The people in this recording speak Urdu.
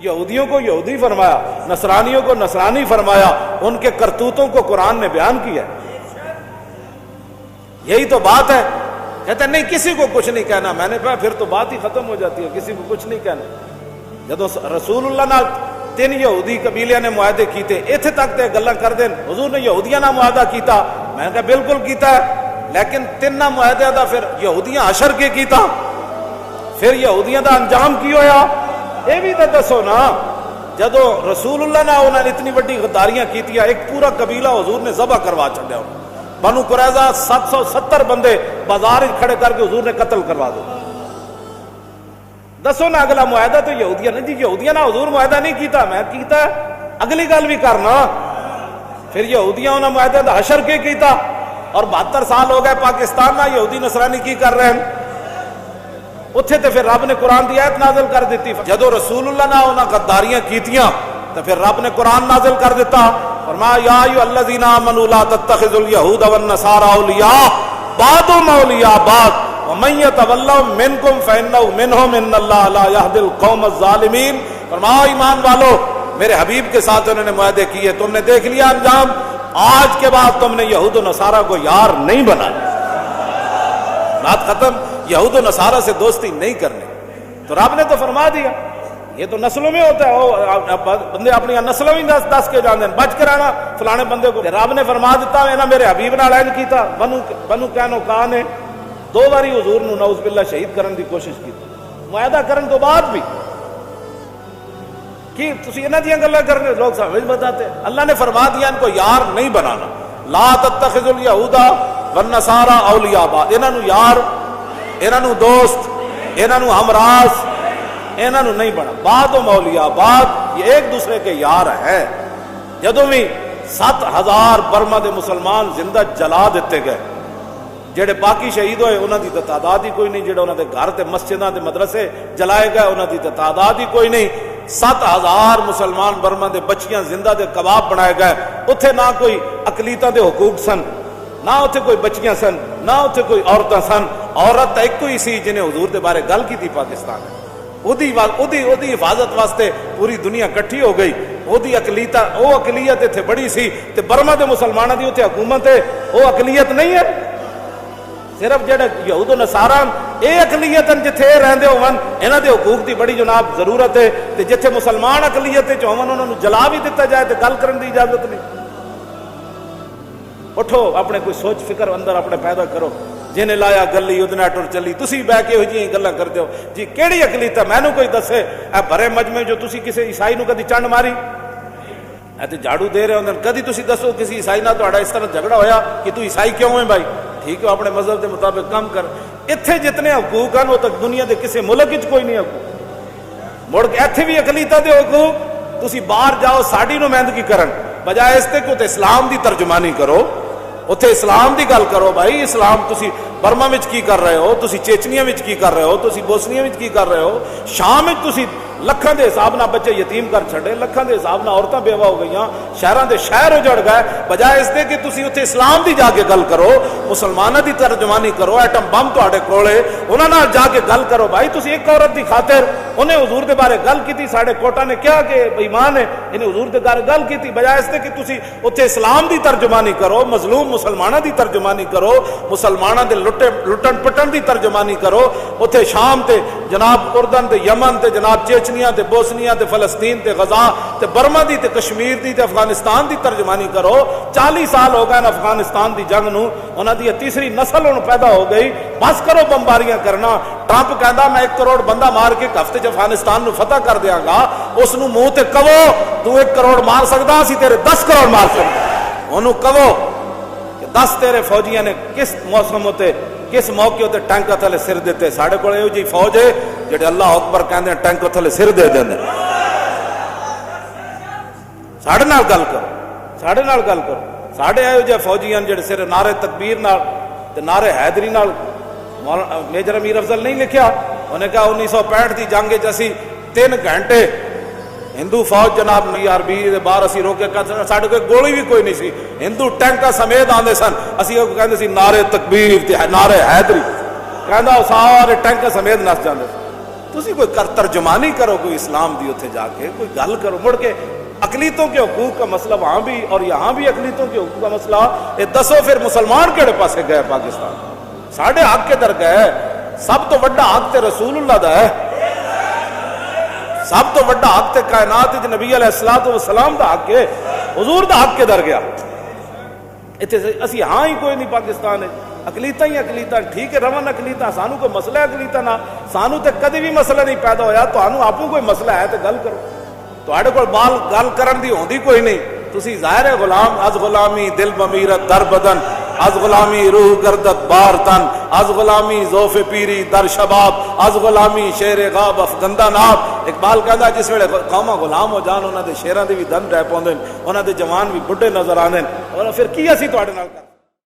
یہودیوں کو یہودی فرمایا، نصرانیوں کو نصرانی فرمایا، ان کے کرتوتوں کو قرآن نے بیان کیا. یہی تو بات ہے. کہتے ہیں نہیں کسی کو کچھ نہیں کہنا. میں نے کہا پھر تو بات ہی ختم ہو جاتی ہے، کسی کو کچھ نہیں کہنا. جدو رسول اللہ نال 3 یہودی قبیلیاں نے معاہدے کیتے، اتنے تک تے گلاں کر دین حضور نے یہودیاں نال معاہدہ کیتا. میں نے کہا بالکل کیتا ہے، لیکن 3 معاہدے دا پھر یہودیاں حشر کے کیتا، پھر یہودیاں دا انجام کی ہویا یہ بھی تو دسو نا. جدو رسول اللہ نے انہوں نے اتنی بڑی غداریاں کیتیاں، ایک پورا قبیلہ حضور نے ذبح کروا چھڈیا. بنو قریظہ 770 بندے بازار کھڑے کر کے حضور نے قتل کروا دو. دسو نا اگلا معاہدہ تو یہودیاں نے، جی یہودیاں نہ حضور معاہدہ نہیں کیتا. میں کیتا ہے، اگلی گل بھی کرنا. پھر یہودیاں انہوں نے معاہدہ دا حشر کے کیتا، اور 72 سال ہو گئے پاکستان میں یہودی نصرانی کی کر رہے ہیں. اتھے تے پھر رب نے قرآن دی آیت نازل کر دیتی. جدو رسول اللہ نے انہاں غداریاں کیتیاں تو پھر رب نے قرآن نازل کر دیتا. فرمایا یا ایھا الذین آمنوا لا تتخذوا اليہود والنصارى اولیاء بعضهم اولیاء بعض ومن یتولہم منکم فانہ منہم ان اللہ لا یہدی القوم الظالمین. فرمایا ایمان والو، میرے حبیب کے ساتھ انہوں نے معاہدے کیے، تم نے دیکھ لیا انجام. آج کے بعد تم نے یہود و نصارہ کو یار نہیں بنانا. بات ختم. یہود و نصارہ سے دوستی نہیں کرنی. تو رب نے تو فرما دیا. یہ تو نسلوں میں ہوتا ہے، بندے اپنی نسلوں ہی دس کے جان دیں، بچ کے رہنا فلانے بندے کو. رب نے فرما دیتا ہے نا میرے حبیب نال اینج کیتا. بنو قینقاع نے 2 باری حضور نو نعوذ باللہ شہید کرن دی کوشش کی، معاہدہ کرن تو بعد بھی. کہ تسی انہاں دیاں گلاں کرنے لوگ سمجھ بتاتے. اللہ نے فرما دیا ان کو یار نہیں بنانا. لا تتخذوا اليہود والنصارى اولیاء بعض. انہاں نو یار، انہاں نو دوست، انہاں نو ہمراز، انہاں نو نہیں بنا. بعضهم اولیاء بعض، یہ ایک دوسرے کے یار ہیں. جدوں بھی 7000 برما دے مسلمان زندہ جلا دیتے گئے، جڑے باقی شہید ہوئے انہاں دی تعداد ہی کوئی نہیں. جڑے انہاں دے گھر تے مسجداں تے مدرسے جلائے گئے انہاں دی تعداد ہی کوئی نہیں. 7000 مسلمان برما دے بچیاں زندہ دے کباب بنائے گئے. اتھے نہ کوئی اقلیتاں دے حقوق سن، نہ اتھے کوئی بچیاں سن، نہ اتھے کوئی عورتاں سن. عورت ایک کوئی سی جنہیں حضور دے بارے گل کی تھی پاکستان ہے. اودی حفاظت واسطے پوری دنیا کٹھی ہو گئی. اودی اقلیت اتھے بڑی سی تے برما دے مسلماناں دی اتھے حکومت ہے، وہ اقلیت نہیں ہے. صرف جڑے یہود و نصارہ اے اقلیت جتھے رہندے ہون انہاں دے حقوق دی بڑی جناب ضرورت ہے. تے جتھے مسلمان اقلیت وچ ہون انہاں نوں جلا بھی دتا جائے تے گل کرن دی اجازت نہیں. اٹھو اپنے کوئی سوچ فکر اندر اپنے پیدا کرو. جنہیں لایا گلی ادنا ٹر چلی. تسی بہ کے جی گلاں کرتے ہو جی کیڑی اقلیت ہے مینوں کوئی دسے. اے بھرے مجمع جو تسی کسی عیسائی نو کدی چنڈ ماری؟ اے تے جھاڑو دے رہے ہوندے، کدی تسی دسو کسی عیسائی نال تہاڈا اس طرح جھگڑا ہویا کہ تو عیسائی کیوں ہے بھائی؟ ٹھیک ہے اپنے مذہب کے مطابق کام کر. اتنے جتنے حقوق ہیں وہ تک دنیا کے کسی ملک وچ کوئی نہیں حقوق. مڑ کے اتنے بھی اقلیتاں دے حقوق تسی باہر جاؤ ساڈی نمائندگی کرن بجائے اس تے کہ اسلام دی ترجمانی کرو، اتنے اسلام دی گل کرو. بھائی اسلام تسی برما وچ کی کر رہے ہو، تسی چیچنیا وچ کی کر رہے ہو، تسی بوسنیا وچ کی کر رہے ہو، شام وچ تسی لکھاں دے حساب نہ بچے یتیم کر چھڑے، لکھاں دے حساب نہ عورتاں بیوہ ہو گئیاں، شہراں دے شہر اجڑ گئے. بجائے اس دے کہ تسی اتنے اسلام دی جا کے گل کرو، مسلماناں دی ترجمانی کرو. ایٹم بم تہاڈے کولے انہاں نال جا کے گل کرو. بھائی تسی ایک عورت دی خاطر انہیں حضور دے بارے گل کیتی، ساڈے کوٹا نے کیا کہ ایمان ہے انہیں حضور دے بارے گل کیتی. بجائے اس دے کہ تسی اتنے اسلام دی ترجمانی کرو، مظلوم مسلماناں دی ترجمانی کرو، مسلماناں دے لٹن پٹن دی ترجمانی کرو. اتنے شام تے جناب اردن تے یمن تے جناب چیچنیا تے بوسنیا تے فلسطین تے غزہ تے برما دی تے کشمیر دی تے افغانستان دی ترجمانی کرو. 40 سال ہو گئے افغانستان دی جنگ نو، انہاں دی تیسری نسل ہن پیدا ہو گئی. بس کرو بمباریاں کرنا. ٹرمپ کہندا میں 1 کروڑ بندہ مار کے ہفتے چ افغانستان نو فتح کر دیاں گا. اس نو منہ تے کہو تو 1 کروڑ مار سکدا، اسی تیرے 10 کروڑ مار سکدا. اونوں کہو کہ 10 تیرے فوجیاں نے کس موسم تے کس موقع تے ٹینک تھلے سر دیتے. ساڈے کول ایہو جی فوج ہے جڑے اللہ اکبر کہندے ٹینک تھلے سر دے دیندے. ساڈے نال گل کرو، ساڈے نال گل کرو. ساڈے ایہو جے فوجی ہیں جڑے صرف نعرے تکبیر نال تے نعرے حیدری نال. میجر امیر افضل نہیں لکھیا، انہیں کہا 1965 دی جنگ وچ اسی 3 گھنٹے ہندو فوج جناب عربی دے باہر اسی روکے ساڈے کوئی گولی بھی کوئی نہیں سی. ہندو ٹینکا سمیت آندے سن، اسی کہندے سی نعرے تکبیر تے نعرے حیدری، کہندا سارے ٹینکا سمیت نس جاندے. تسی کوئی ترجمانی کرو کوئی اسلام دی اتنے جا کے کوئی گل کرو. مڑ کے اقلیتوں کے حقوق کا مسئلہ وہاں بھی اور یہاں بھی اقلیتوں کے حقوق کا مسئلہ. یہ دسو پھر مسلمان کہڑے پاسے گئے پاکستان؟ ساڑھے حق کے در گئے. سب تو بڑا حق تے رسول اللہ دا ہے. سب تو بڑا حق تے کائنات وچ نبی علیہ الصلوۃ والسلام دا حق ہے. حضور دا حق کے در گیا. اتنے اسی ہاں ہی کوئی نہیں پاکستان ہے. اقلیتاں ہی اقلیتاں. ٹھیک ہے رون اقلیتاں. سانو کوئی مسئلہ ہے اقلیتاں نہ. سانو تے کدی بھی مسئلہ نہیں پیدا ہویا. تانوں آپوں کوئی مسئلہ ہے تے گل کرو. تواڈے کول بال گل کرن دی ہوندی کوئی نہیں. تسی ظاہر ہے غلام. از غلامی دل بمیرت در بدن, از غلامی روح گردت بار تن, از غلامی ذوف پیری در شباب, از غلامی شیر غاب افگندہ ناب. اقبال کہندا جس ویلے قوماں غلام ہو جان انہاں دے شیراں دے بھی دن رہ پوندے, انہاں دے جوان بھی بڈھے نظر آندے, اور پھر کی اسی تواڈے نال